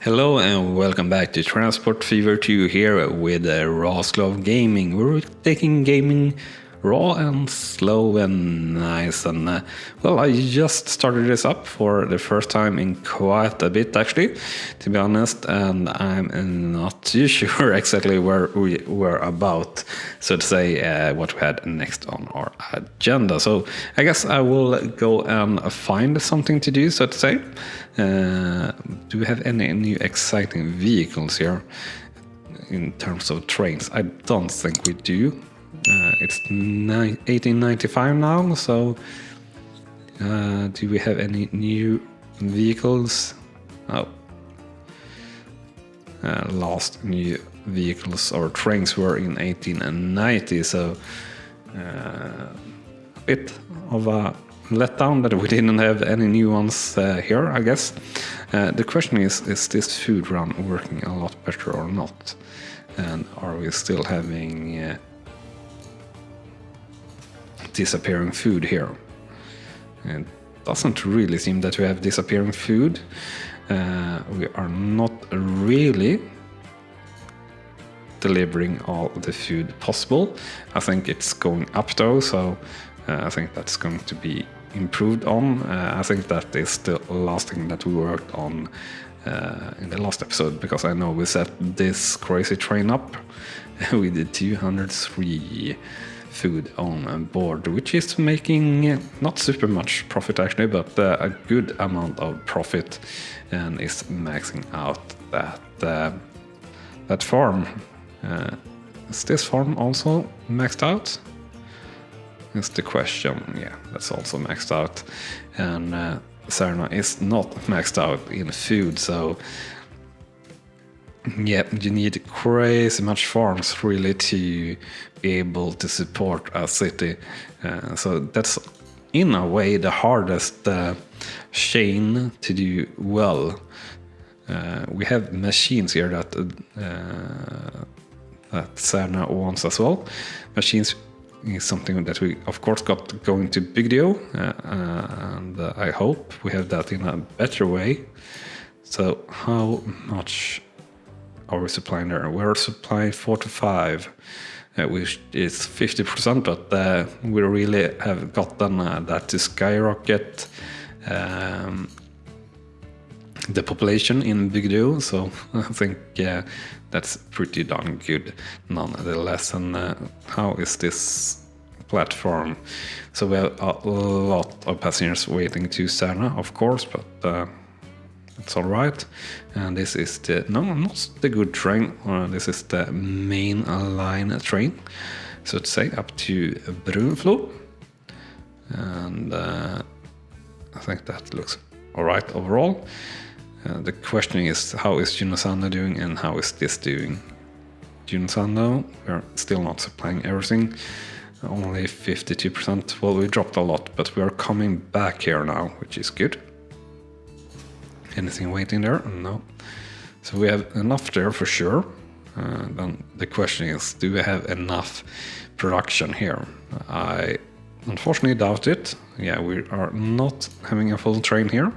Hello and welcome back to Transport Fever 2 here with RawSlowGaming. We're taking gaming raw and slow and nice. And well, I just started this up for the first time in quite a bit, actually, to be honest. And I'm not too sure exactly where we were about, so to say, what we had next on our agenda. So I guess I will go and find something to do, so to say. Do we have any new exciting vehicles here in terms of trains? I don't think we do. It's 1895 now, so do we have any new vehicles? Oh, last new vehicles or trains were in 1890, so a bit of a letdown that we didn't have any new ones here, I guess. The question is this food run working a lot better or not? And are we still having disappearing food here? It doesn't really seem that we have disappearing food. We are not really delivering all the food possible. I think it's going up though, so I think that's going to be improved on. I think that is the last thing that we worked on in the last episode, because I know we set this crazy train up. We did 203 food on board, which is making not super much profit actually, but a good amount of profit, and is maxing out that farm. Is this farm also maxed out? Is the question. Yeah, that's also maxed out, and Serna is not maxed out in food, so yeah, you need crazy much farms really to be able to support a city. So that's in a way the hardest chain to do well. We have machines here that Serna wants as well. Machines is something that we of course got going to Big Deal, and I hope we have that in a better way. So how much are we supplying there? We're supplying 4 to 5, which is 50%, but we really have gotten that to skyrocket the population in Big Deal, so I think that's pretty darn good nonetheless. And how is this platform? So we have a lot of passengers waiting to Serna, of course, but it's all right. And this is the not the good train. This is the main line train, so to say, up to Brunflo, and I think that looks all right overall. The question is, how is Junosando doing and how is this doing? Junosando, we're still not supplying everything, only 52%. Well, we dropped a lot, but we are coming back here now, which is good. Anything waiting there? No. So we have enough there for sure. Then the question is, do we have enough production here? I unfortunately doubt it. Yeah, we are not having a full train here,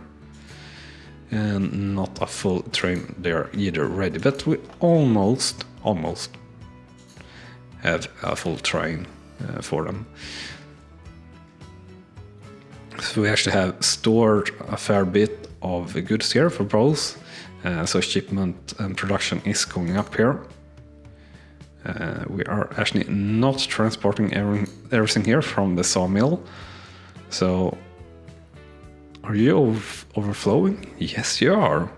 and not a full train there either ready, but we almost have a full train for them. So we actually have stored a fair bit of goods here for both, so shipment and production is going up here. We are actually not transporting everything here from the sawmill, so are you overflowing? Yes, you are.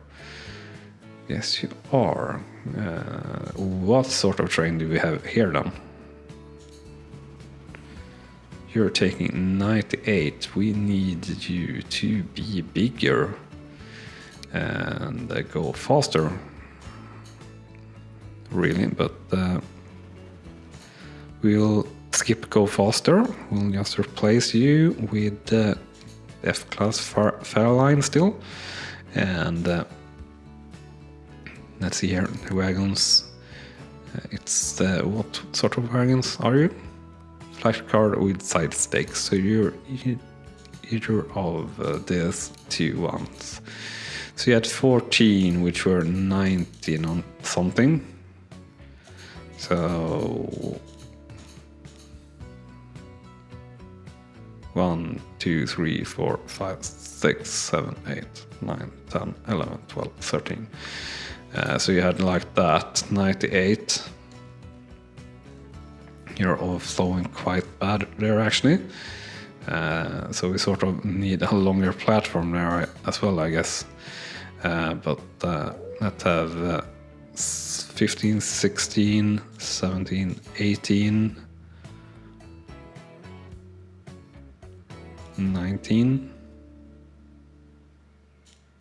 Yes, you are. What sort of train do we have here then? You're taking 98. We need you to be bigger and go faster. Really, but we'll skip go faster. We'll just replace you with the F-class Fairline still, and let's see here, the wagons. It's what sort of wagons are you? Flash car with side stakes, so you're either of these two ones. So you had 14, which were 19 on something. So 1, 2, 3, 4, 5, 6, 7, 8, 9, 10, 11, 12, 13. So you had like that, 98. You're overflowing quite bad there actually. So we sort of need a longer platform there as well, I guess. But let's have 15, 16, 17, 18, 19,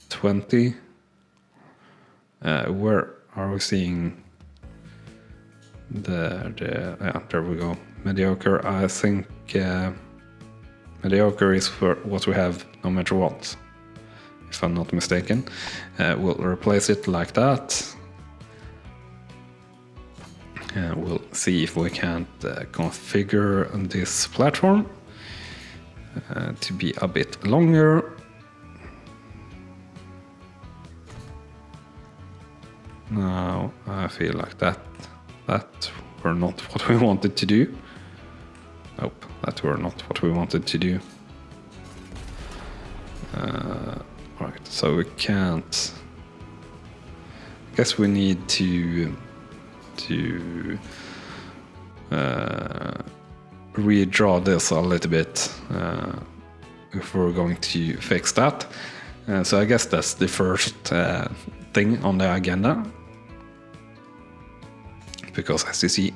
20. Where are we seeing there we go. Mediocre, I think mediocre is for what we have no matter what, if I'm not mistaken. We'll replace it like that. We'll see if we can't configure this platform to be a bit longer. Now I feel like that were not what we wanted to do. Nope, that were not what we wanted to do. Right, so we can't. I guess we need to redraw this a little bit if we're going to fix that. So I guess that's the first thing on the agenda. Because as you see,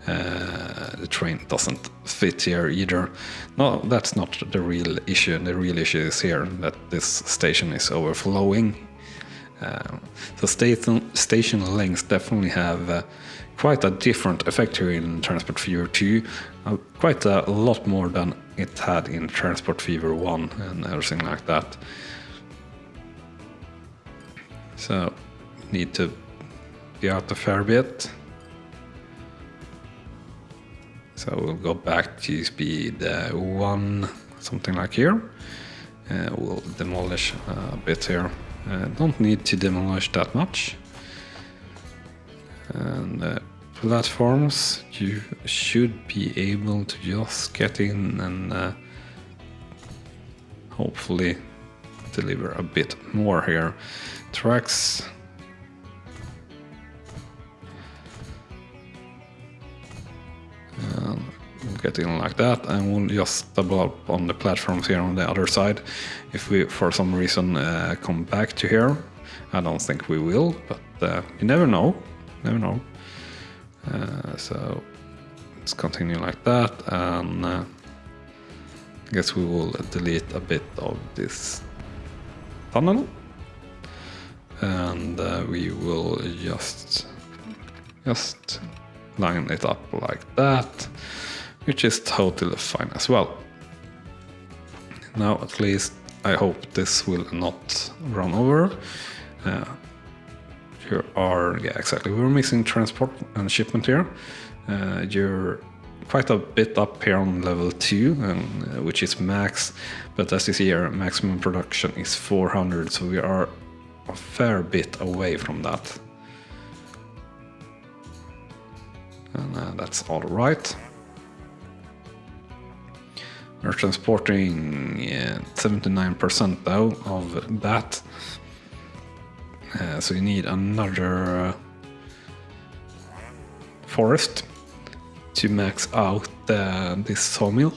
the train doesn't fit here either. No, that's not the real issue. The real issue is here that this station is overflowing. So station lengths definitely have quite a different effect here in Transport Fever 2. Quite a lot more than it had in Transport Fever 1 and everything like that. So need to be out a fair bit. So we'll go back to speed 1, something like here. We'll demolish a bit here. Don't need to demolish that much. And platforms, you should be able to just get in and hopefully deliver a bit more here. Tracks. We'll get in like that, and we'll just double up on the platforms here on the other side. If we for some reason come back to here, I don't think we will, but you never know. So let's continue like that, and I guess we will delete a bit of this tunnel, and we will just line it up like that, which is totally fine as well. Now at least I hope this will not run over. Here are, yeah, exactly, we're missing transport and shipment here. You're quite a bit up here on level 2, and, which is max, but as you see here, maximum production is 400, so we are a fair bit away from that. And that's all right. We're transporting 79% though of that. So you need another forest to max out this sawmill.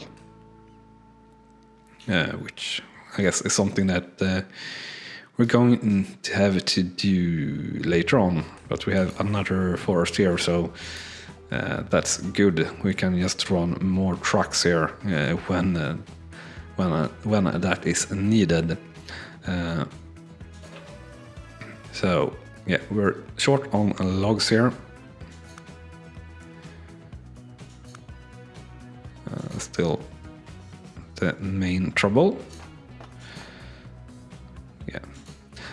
Which I guess is something that we're going to have to do later on. But we have another forest here, so that's good. We can just run more trucks here when that is needed. So yeah, we're short on logs here. Still the main trouble. Yeah.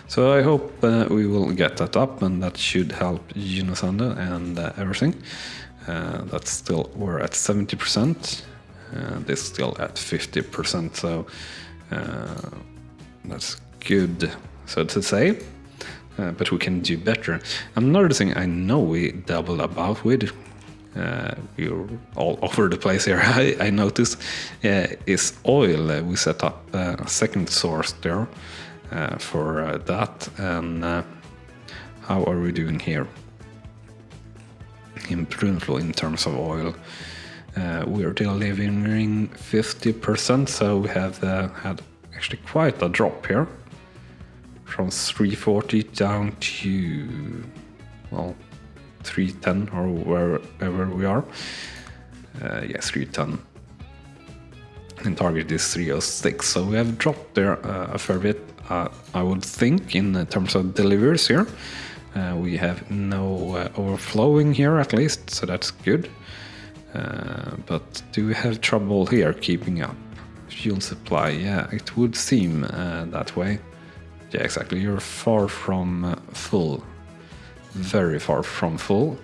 So I hope we will get that up, and that should help Unisanda and everything. That's still, we're at 70%. This still at 50%, so that's good. so to say. But we can do better. Another thing I know we double about with, we're all over the place here, I noticed, is oil. We set up a second source there for that. And how are we doing here? In Brunflo in terms of oil. We're delivering 50%, so we have had actually quite a drop here. From 340 down to, well, 310 or wherever we are. Yes, 310. And target is 306. So we have dropped there a fair bit, I would think, in terms of deliveries here. We have no overflowing here at least, so that's good. But do we have trouble here keeping up? Fuel supply, yeah, it would seem that way. Yeah, exactly. You're far from full. Very far from full.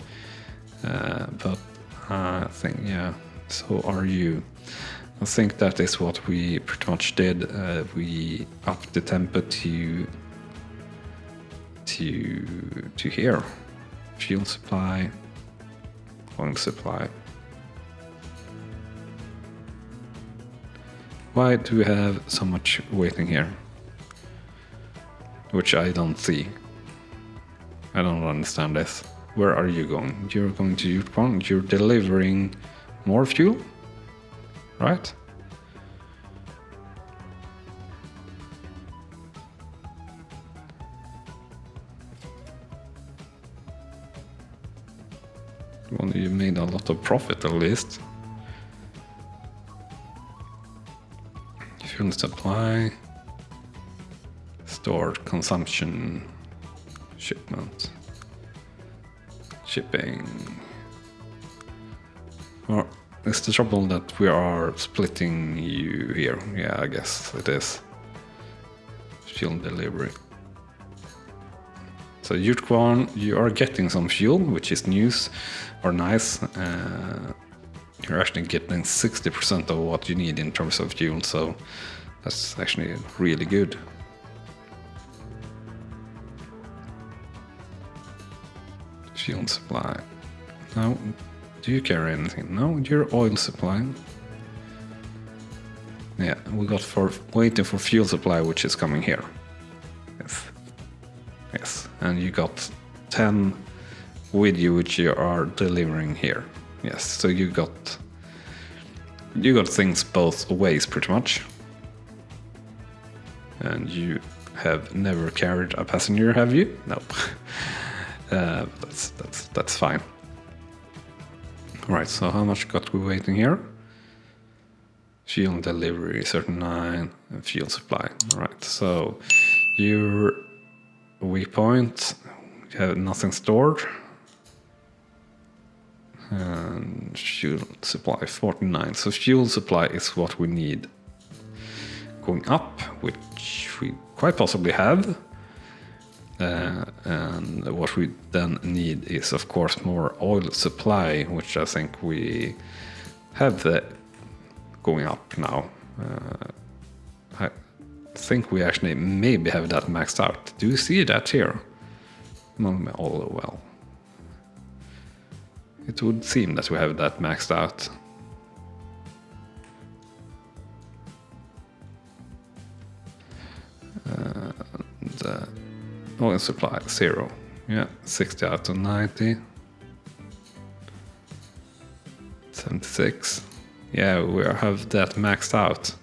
But I think, yeah, so are you. I think that is what we pretty much did. We upped the tempo to here. Fuel supply, oil supply. Why do we have so much waiting here? Which I don't see. I don't understand this. Where are you going? You're going to Yukon. You're delivering more fuel, right? Well, you made a lot of profit at least. Fuel supply. Stored consumption, shipment, shipping. Or is the trouble that we are splitting you here? Yeah, I guess it is. Fuel delivery. So Yukon, you are getting some fuel, which is news or nice. You're actually getting 60% of what you need in terms of fuel, so that's actually really good. Fuel supply. Now, do you carry anything? No, your oil supply. Yeah, we got for waiting for fuel supply, which is coming here. Yes, yes, and you got 10 with you, which you are delivering here. Yes, so you got things both ways pretty much. And you have never carried a passenger, have you? Nope. That's fine. All right, so how much got we waiting here? Fuel delivery 39 and fuel supply. All right, so your weak point, you have nothing stored. And fuel supply 49. So fuel supply is what we need going up, which we quite possibly have. And what we then need is, of course, more oil supply, which I think we have going up now. I think we actually maybe have that maxed out. Do you see that here? Oh, well. It would seem that we have that maxed out. Oil supply 0. Yeah, 60 out of 90. 76. Yeah, we have that maxed out.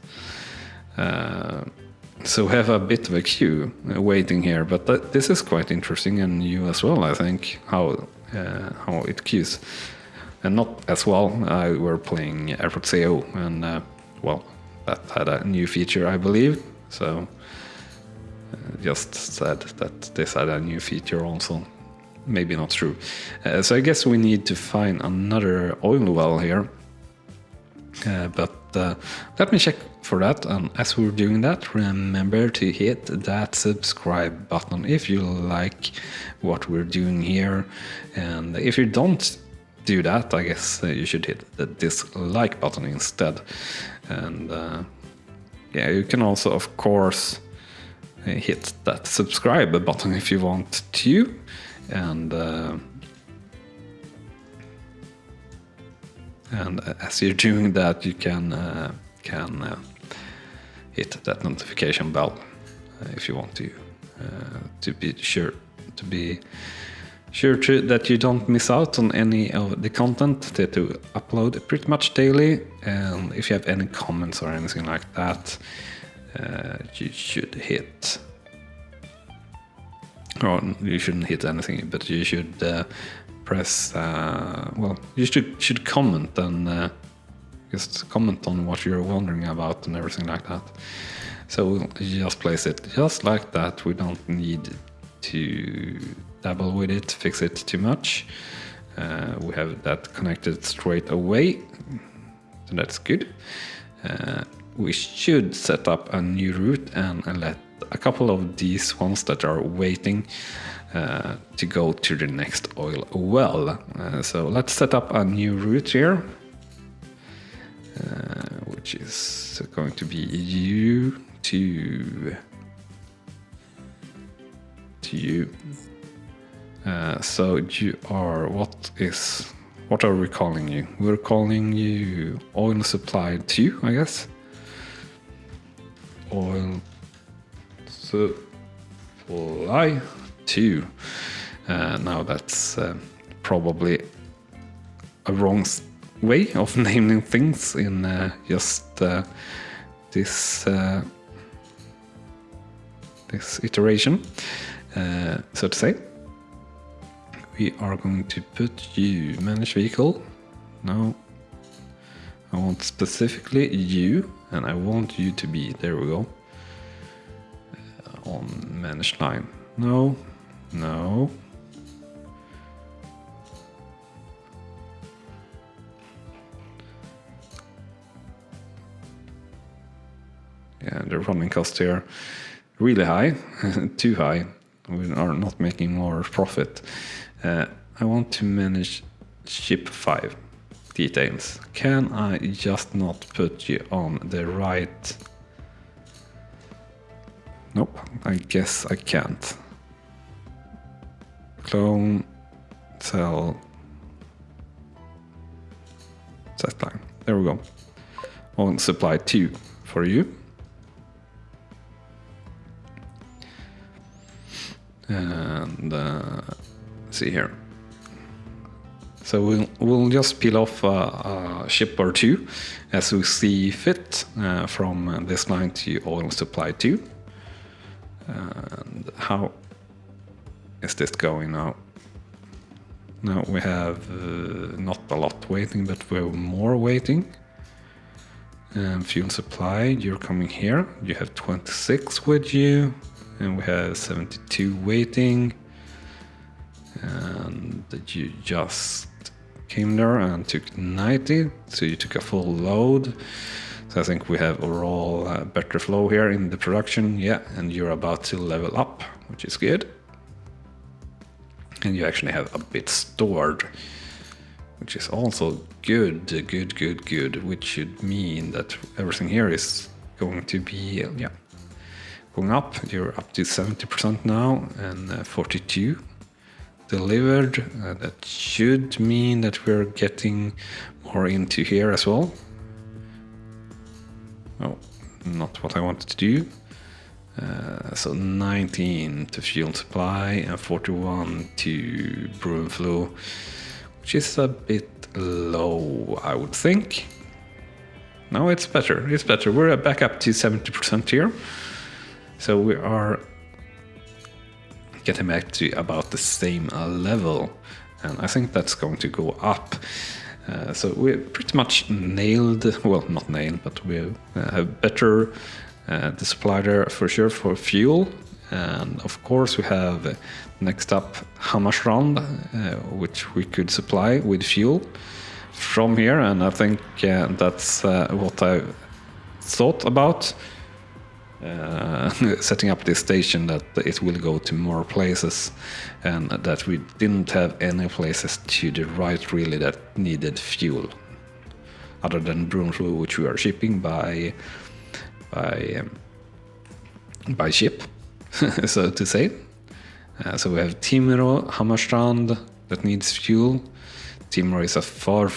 So we have a bit of a queue waiting here, but this is quite interesting, and new as well, I think, how it queues. And not as well, we're playing Airport CO, and well, that had a new feature, I believe. So just said that this had a new feature also. Maybe not true. So I guess we need to find another oil well here. But let me check for that, and as we're doing that, remember to hit that subscribe button if you like what we're doing here. And if you don't do that, I guess you should hit the dislike button instead. And yeah, you can also, of course, hit that subscribe button if you want to, and as you're doing that, you can hit that notification bell if you want to be sure that you don't miss out on any of the content that we upload pretty much daily. And if you have any comments or anything like that, you should hit, or you shouldn't hit anything, but you should press, well, you should comment and just comment on what you're wondering about and everything like that. So we'll just place it just like that. We don't need to dabble with it, fix it too much. We have that connected straight away, so that's good. We should set up a new route and let a couple of these ones that are waiting to go to the next oil well. So let's set up a new route here, which is going to be you to you. So you are, what are we calling you? We're calling you oil supply 2, I guess. Oil supply 2. Now that's probably a wrong way of naming things in just this iteration, so to say. We are going to put you manage vehicle. No, I want specifically you, and I want you to be, there we go, on manage line. No. Yeah, the running cost here really high, too high. We are not making more profit. I want to manage ship 5 details. Can I just not put you on the right? Nope, I guess I can't. Clone, sell, set line. There we go. On supply 2 for you. And see here. So we'll just peel off a ship or two as we see fit from this line to oil supply 2. And how is this going now? Now we have not a lot waiting, but we have more waiting. Fuel supply, you're coming here. You have 26 with you. And we have 72 waiting, and you just came there and took 90, so you took a full load. So I think we have overall better flow here in the production, yeah, and you're about to level up, which is good. And you actually have a bit stored, which is also good, which should mean that everything here is going to be, yeah, going up. You're up to 70% now, and 42 delivered. That should mean that we're getting more into here as well. Oh, not what I wanted to do. So 19 to fuel supply and 41 to brew and flow, which is a bit low, I would think. No, it's better. It's better. We're back up to 70% here. So we are getting back to about the same level, and I think that's going to go up. So we're pretty much nailed, well, not nailed, but we have better the supply there for sure for fuel. And of course we have next up Hammarstrand, which we could supply with fuel from here, and I think that's what I thought about. Setting up this station, that it will go to more places, and that we didn't have any places to the right really that needed fuel other than Brunflu, which we are shipping by ship. so to say. So we have Timrå, Hammarstrand that needs fuel. Timrå is a far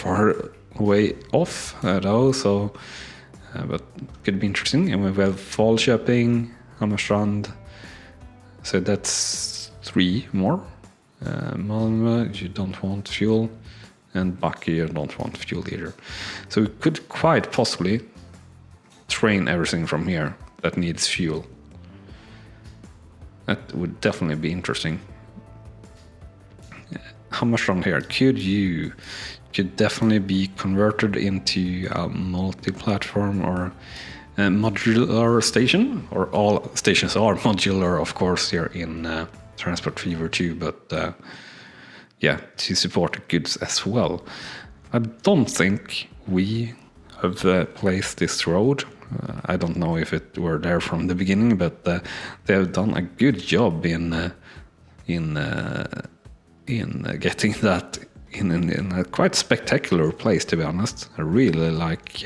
way off though, so but could be interesting. And we have Falköping, Hammarstrand. So that's 3 more. Malmö, you don't want fuel, and Backe, you don't want fuel either. So we could quite possibly train everything from here that needs fuel. That would definitely be interesting. Hammarstrand here could definitely be converted into a multi-platform or a modular station, or all stations are modular, of course, here in Transport Fever 2, but yeah, to support the goods as well. I don't think we have placed this road. I don't know if it were there from the beginning, but they have done a good job in getting that in a quite spectacular place, to be honest. I really like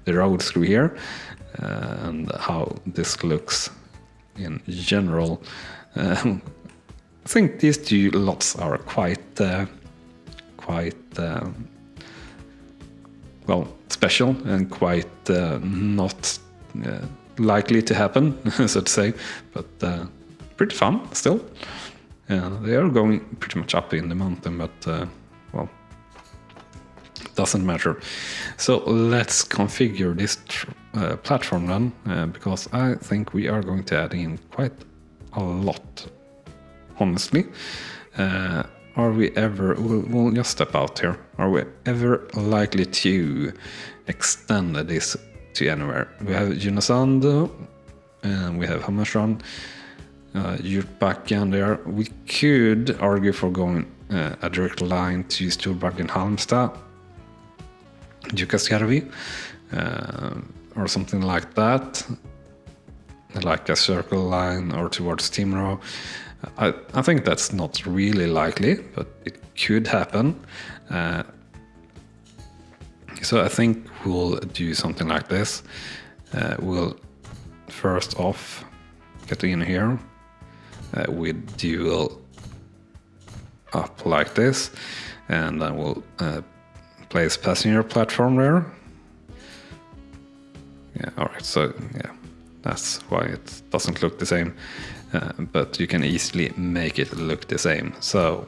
the road through here and how this looks in general. I think these 2 lots are quite well, special and quite not likely to happen, so to say, but pretty fun still. They are going pretty much up in the mountain, but well, doesn't matter. So let's configure this platform then, because I think we are going to add in quite a lot, honestly. Are we ever, we'll just step out here, are we ever likely to extend this to anywhere? We have Junosand, and we have Hammarstrand, Djurbacken there. We could argue for going a direct line to Storbacken, Halmstad, Jukkasjärvi, or something like that, like a circle line, or towards Timrå. I think that's not really likely, but it could happen. So I think we'll do something like this. We'll first off get in here with dual up like this, and then we'll place passenger platform there. Yeah, alright, so yeah, that's why it doesn't look the same. But you can easily make it look the same. So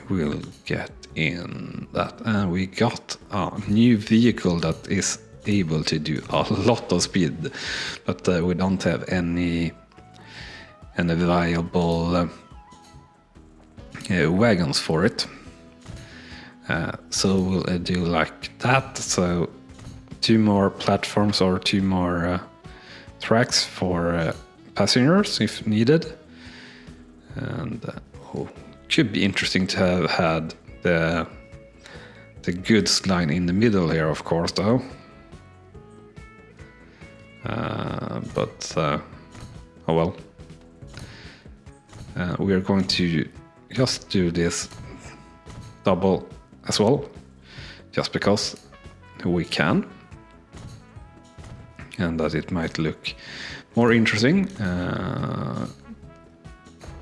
we'll get in that, and we got a new vehicle that is able to do a lot of speed, but we don't have any viable wagons for it. So we'll do like that. So 2 more platforms or 2 more tracks for passengers if needed. And could be interesting to have had the goods line in the middle here, of course, though. But oh well. We are going to just do this double as well, just because we can, and that it might look more interesting.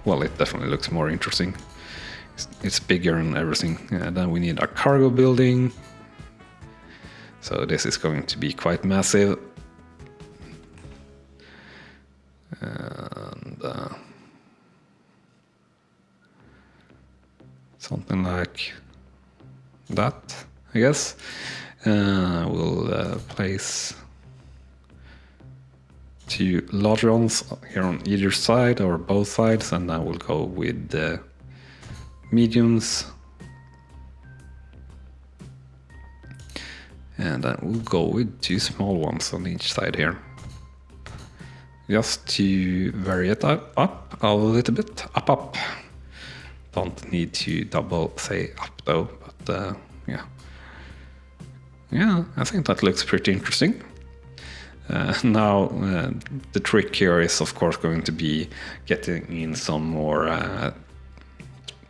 Well, it definitely looks more interesting. It's bigger and everything. Then we need a cargo building, so this is going to be quite massive. And something like that, I guess. We'll place 2 larger ones here on either side or both sides, and then we'll go with the mediums, and then we'll go with 2 small ones on each side here, just to vary it up a little bit. Up. Don't need to double say up though, but yeah, I think that looks pretty interesting. Now the trick here is of course going to be getting in some more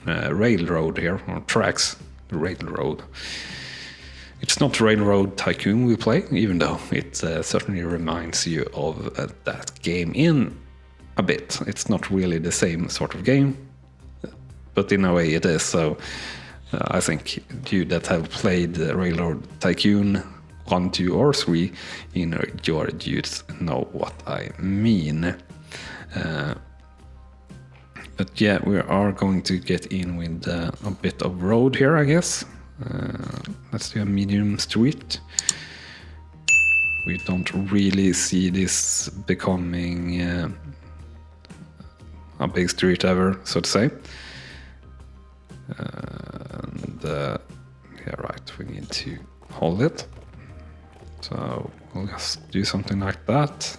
railroad here, or tracks, railroad. It's not Railroad Tycoon we play, even though it certainly reminds you of that game in a bit. It's not really the same sort of game, but in a way it is. So I think you that have played Railroad Tycoon 1, 2, or 3 in your youth know what I mean. But yeah, we are going to get in with a bit of road here, I guess. Let's do a medium street. We don't really see this becoming a big street ever, so to say. Yeah, right, we need to hold it. So we'll just do something like that.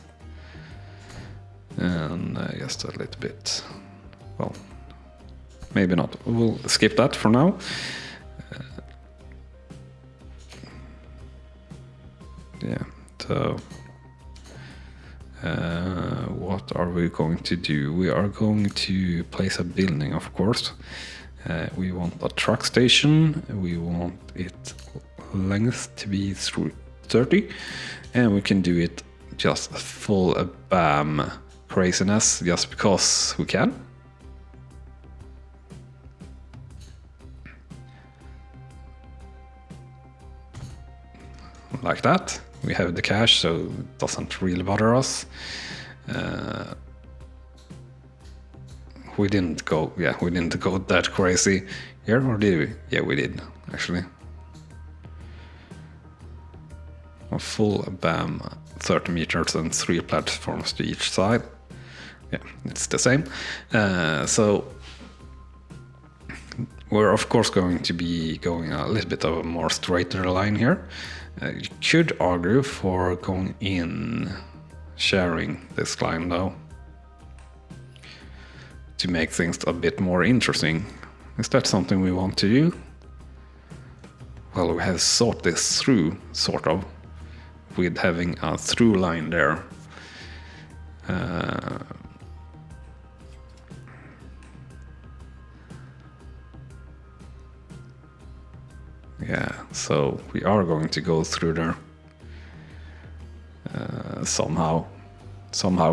And just a little bit, well, maybe not. We'll skip that for now. Yeah, so what are we going to do? We are going to place a building, of course. We want a truck station. We want its length to be 30, and we can do it just full BAM craziness just because we can. Like that. We have the cash, so it doesn't really bother us. We didn't go that crazy here, or did we? Yeah, we did, actually. A full BAM, 30 meters and 3 platforms to each side. Yeah, it's the same. So we're of course going to be going a little bit of a more straighter line here. You could argue for going in, sharing this line though, to make things a bit more interesting. Is that something we want to do? Well, we have thought this through, sort of, with having a through line there. Yeah, so we are going to go through there. Somehow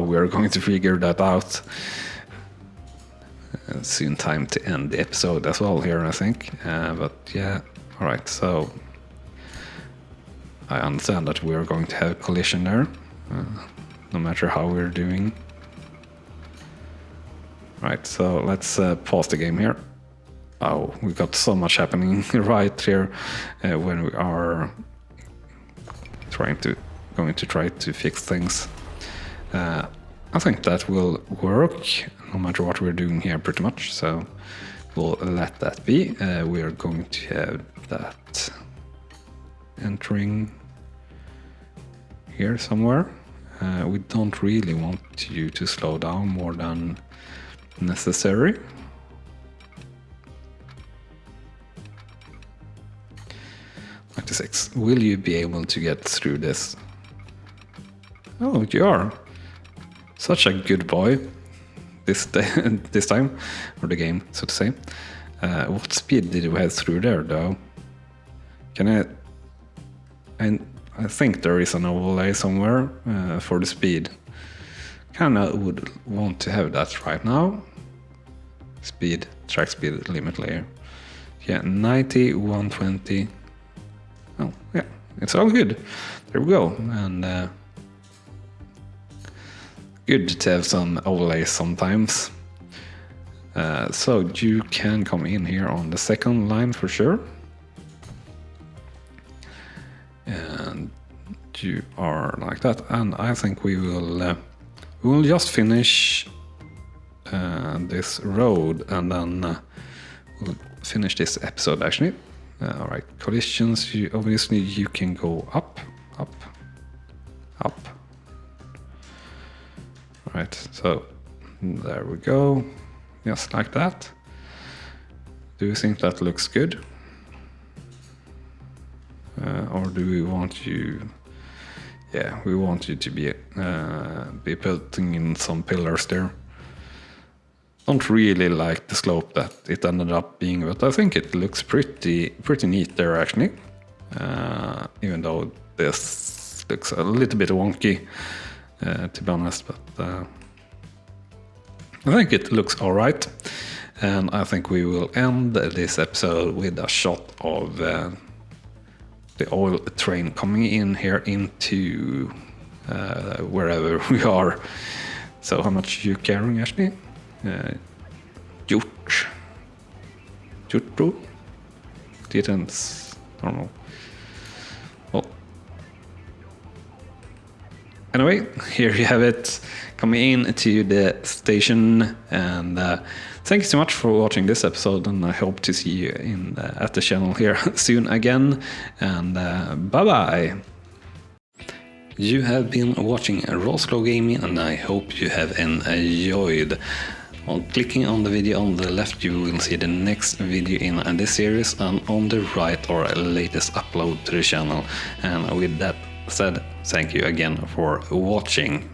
we're going to figure that out. Soon time to end the episode as well here, I think. But yeah, alright, so I understand that we're going to have a collision there, no matter how we're doing. Right, so let's pause the game here. Oh, we got so much happening right here when we are going to try to fix things. I think that will work no matter what we're doing here pretty much, so we'll let that be. We are going to have that entering here somewhere. We don't really want you to slow down more than necessary. Will you be able to get through this? Oh, you are. Such a good boy. This time, or the game, so to say. What speed did we have through there, though? I think there is an overlay somewhere for the speed. Kinda would want to have that right now. Speed, track speed limit layer. Yeah, 90, 120. Oh, yeah, it's all good. There we go. And good to have some overlays sometimes. So you can come in here on the second line for sure. And you are like that. And I think we will just finish this road, and then we'll finish this episode actually. All right, collisions, obviously you can go up, up, up. All right, so there we go, just like that. Do you think that looks good? Or do we want you... Yeah, we want you to be putting in some pillars there. Don't really like the slope that it ended up being, but I think it looks pretty neat there actually. even though this looks a little bit wonky, to be honest, but I think it looks alright. And I think we will end this episode with a shot of the oil train coming in here into wherever we are. So how much are you carrying, Ashley? Jutro? Titans? I don't know. Well, anyway, here you have it coming in to the station, and thank you so much for watching this episode, and I hope to see you at the channel here soon again, and bye bye. You have been watching RawSlowGaming, and I hope you have enjoyed. On clicking on the video on the left, you will see the next video in this series, and on the right, our latest upload to the channel. And with that said, thank you again for watching.